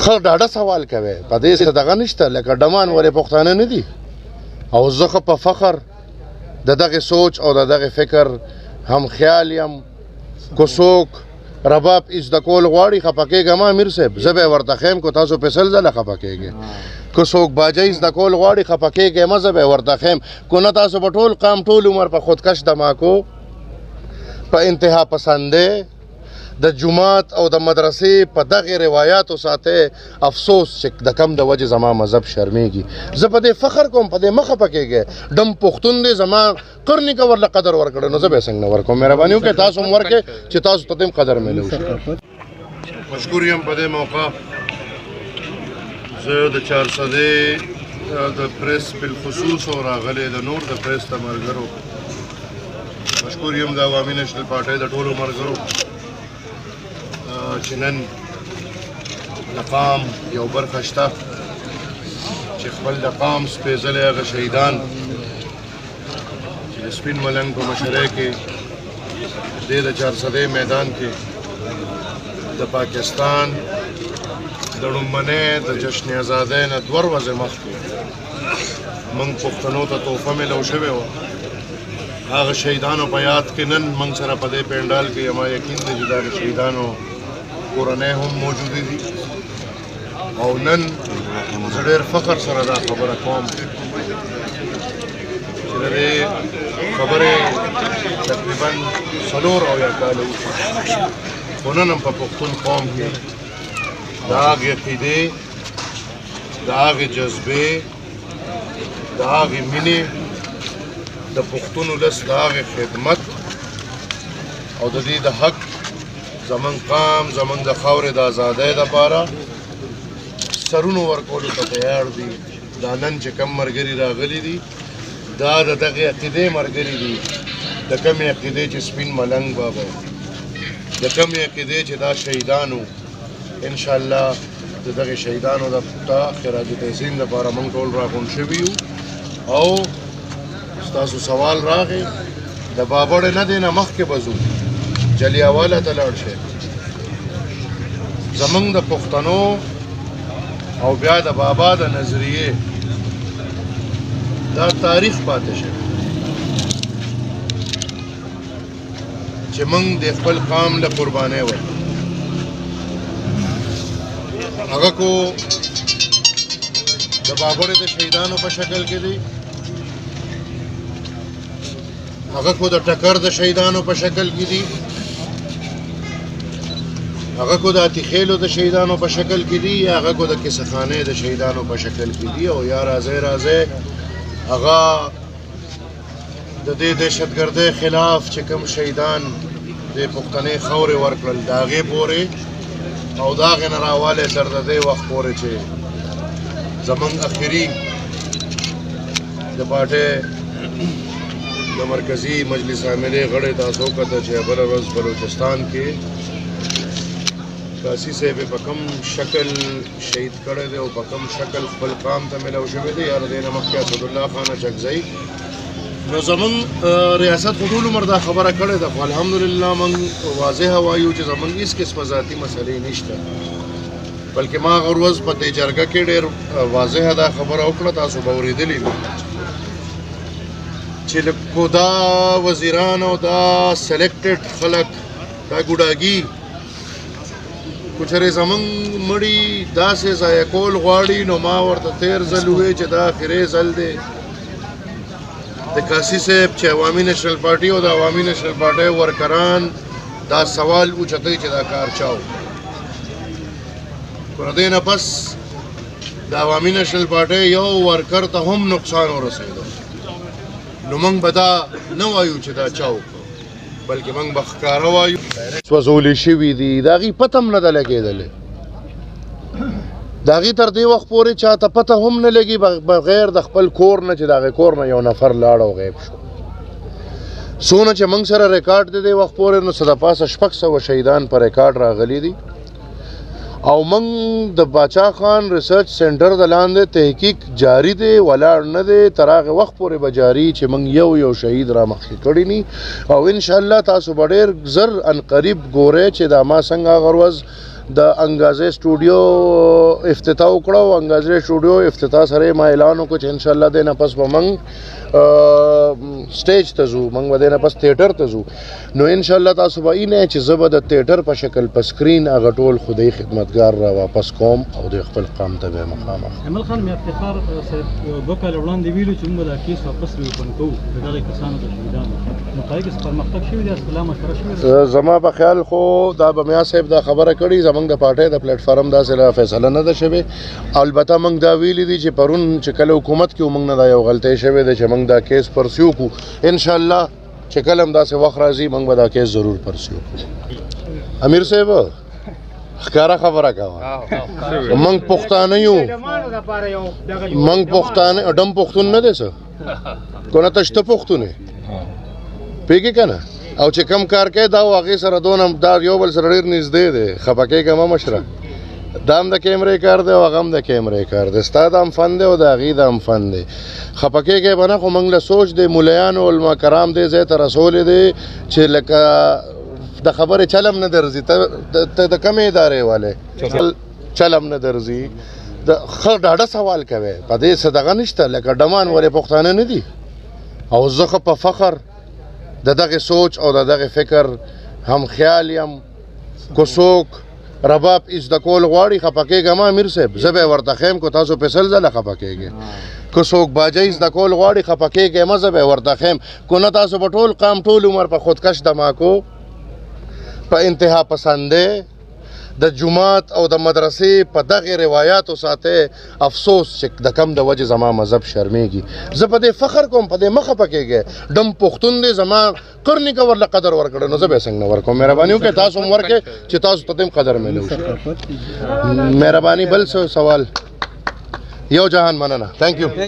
ښه ډاډه سوال کوي په دې څه دغه نشته لکه ډمان ولې پښتانه نه دي او زه خو په فخر د دغه سوچ او د دغه فکر هم خیال یم کو څوک رباب زده کول غواړي خفه کېږه ما امیر صاحب زه به یې ورته ښیم کو تاسو په سل ځله خفه کېږئ که څوک باجۍ زده کول غواړي خفه کېږئ مه زه به یې ورته ښیم کو نه تاسو به ټول قام ټول عمر په خودکش دماکو په انتها پسندۍ د جومات او د مدرسې په دغې روایاتو ساتئ افسوس چې د کم د وجې زما مذهب شرمېږي زه په دې فخر کوم په دې مه خفه کېږئ ډم پښتون دی زما قرنې که ورله قدر ورکړی نو زه به یې څنګه نه ورکوم مهرباني وکړئ تاسو هم ورکړئ چې تاسو ته هم قدر میلو شي مشکور یم په دې موقع زه د چارسدې د پریس بالخصوص او راغلی د نور د پریس د ملګرو مشکور یم د عوامي نیشنل پارټۍ د ټولو ملګرو چې نن د قام یو برخه شته چې خپل د قام سپېڅلی هغه شهیدان چې د سپین ملنګ په مشرۍ کې دې د چارسدې میدان کې د پاکستان د لومړنۍ د جشن ازادۍ نه 2 ورځې مخکې موږ پښتنو ته تحفه میلو شوې وه هغه شهیدانو په یاد کې نن موږ سره په دې پینډال کې زما یقین دی چې دا شهیدانو کورنۍ هم موجودې دي او نن زه ډېر فخر سره دا خبره کوم چې د دې خبرې تقریبا 4 او یا کال خو نن هم په پښتون قوم کې د هغې عقیدې د هغې جذبې د هغې مینې د پښتون ولس د هغې خدمت او د دې د حق زمونږ قام زمونږ د خاورې د ازادۍ دپاره سرونو ورکولو ته تیار دي دا نن چې کم ملګري راغلي دي دا د دغې عقیدې ملګري دي د کمې عقیدې چې سپین ملنګ بابا د کمې عقیدې چې دا شهیدانو انشاءالله د دغې شهیدانو د خراج تحسین دپاره موږ ټول راغونډ شوي یو او ستاسو سوال راغی د بابړې نه دی نه مخکې به ځو جلیاواله ته لاړ شئ زمونږ د پښتنو او بیا د بابا د نظریې دا تاریخ پاتې شوی چې موږ د خپل قام له قربانۍ ورکړو هغه کو د بابړې د شهیدانو په شکل کې دی هغه کو د ټکر د شهیدانو په شکل کې دي هغه کو د اتیخیلو د شهیدانو په شکل کې دي یا هغه کو د کیسهخانې د شهیدانو په شکل کې دي او یا راځي هغه د دې دهشتګردۍ خلاف چې کوم شهیدان د پښتنې خاورې ورکړل د هغې پورې او د هغې نه راوالی تر د دې وخت پورې چې زمونږ اخري د پارټۍ د مرکزي مجلس عاملې غړی تاسو وکته چې بله ورځ بلوچستان کې قاضي صاحب په کوم شکل شهید کړی دی او په کوم شکل خپل قام ته میلاو شوی دی یا د دې نه مخکې اسدالله خان اچکزی نو زمونږ ریاست خو ټول عمر دا خبره کړې ده خو الحمدلله موږ واضحه وایو چې زمونږ هېڅ قسمه ذاتي مسلې نشته بلکې ما هغه ورځ په دې جرګه کې ډېر واضحه دا خبره وکړه تاسو به اورېدلې وي چې کو دا وزیران او دا سلیکټډ خلک دا ګوډاګي کو چېرې زمونږ مړي داسې ضایع کول غواړي نو ما ورته تېر ځل وویل چې دا آخري ځل دی د قاضي صاحب چې عوامي نیشنل پارټي او د عوامي نیشنل پارټۍ ورکران دا سوال اوچتوي چې دا کار چا وکړ خو د دې نه پس د عوامي نیشنل پارټۍ یو ورکر ته هم نقصان ورسېدو نو موږ به دا نه وایو چې دا چا وکړو بلکې موږ به ښکاره وایو سوځولي شوي دي د هغې پته هم نه ده لګېدلې د هغې تر دې وخت پورې چاته پته هم نه لګي بغیر د خپل کور نه چې د هغې کور نه یو نفر لاړ او غیب شو څونه چې موږ سره ریکارډ دی دې وخت پورې نو څه د پاسه 600 شهیدان په ریکارډ راغلي دي او موږ د باچا خان ریسرچ سنټر د لاندې تحقیق جاری دی ولاړ نه دی تر هغه وخت پورې به جاري چې موږ یو شهید را مخکې کړي ني او انشاءالله تاسو به ډېر زر ان قریب ګورئ چې دا ما څنګه هغه ورځ د انګازې سټوډیو افتتاح وکړو. انګازې سټوډیو افتتاح سره ما اعلان وکړ چې ان شاء الله د نه پس به موږ سټیج ته ځو، موږ به د نه پس تیټر ته ځو. نو ان شاء الله تاسو به نه چې زه به د تیټر په شکل په سکرین هغه ټول خدای خدمتګار را واپس کوم او د خپل قام ته به مخامخ. جمال خان مې افتخار صاحب 2 کال وړاندې ویلو چې موږ دا کیس واپس ریوپن کوو د دغه کسانو د شهیدانو. نو پای کې پرمختګ شوی دی، اصلاح مشوره شوې ده؟ زما په خیال خو دا به میا صاحب دا خبره کړې زمونږ د پارټۍ د پلیټ فارم داسې فیصله نه ده شوې. البته موږ دا ویلي دي چې پرون چې کله حکومت کې موږ نه دا یو غلطۍ شوې ده چې موږ دا کیس پرسیو کو. ان شاء الله چې کله هم داسې وخت راځي موږ به دا کیس ضرور پرسیو کو. امیر صاحب ښکاره خبره کوه، موږ پښتانه یو، موږ پښتانه ډم پښتون نه دی څه کونه تشته پښتون پیږي که نه. او چې کم کار کوي دا هغې سره دونه دا یو بل سره ډېر نږدې دی. خفه کېږه مه مشره، دا هم د کیمرې کار دی او هغه هم د کیمرې کار دی. ستا دا هم فن دی او د هغې دا هم فن دی. خفه کېږئ به نه، خو موږ له سوچ دی ملیانو علما کرام دې ځای ته رسولې دی چې لکه د خبرې چلم نه درځي. ته د کمې ادارې والی چلم نه درځي، د ښه ډاډه سوال کوې په دې څه دغه نشته. لکه ډمان ولې پښتانه نه دي؟ او زه ښه په فخر د دغه سوچ او د دغه فکر هم خیال یم. کو څوک رباب زده کول غواړي خفه کېږه مه امیر صاحب، زه به یې ورته ښیم که تاسو پې سل ځله خفه کېږئ. که څوک باجۍ زده کول غواړي خفه کېږئ مه، زه به یې ورته ښیم. که نه تاسو به ټول قام ټول عمر په خودکش دماکو په انتها پسندۍ د جومات او د مدرسې په دغې روایاتو ساتئ. افسوس چې د کم د وجې زما مذهب شرمېږي. زه په دې فخر کوم، په دې مه خفه کېږئ. ډم پښتون دی، زما قرنیکه ورله قدر ورکړی نو زه به یې څنګه نه ورکوم. مهرباني وکړئ تاسو هم ورکړئ چې تاسو ته هم قدر میلو شي. مهرباني. بل څه سوال؟ یو جهان مننه. تھینک یو.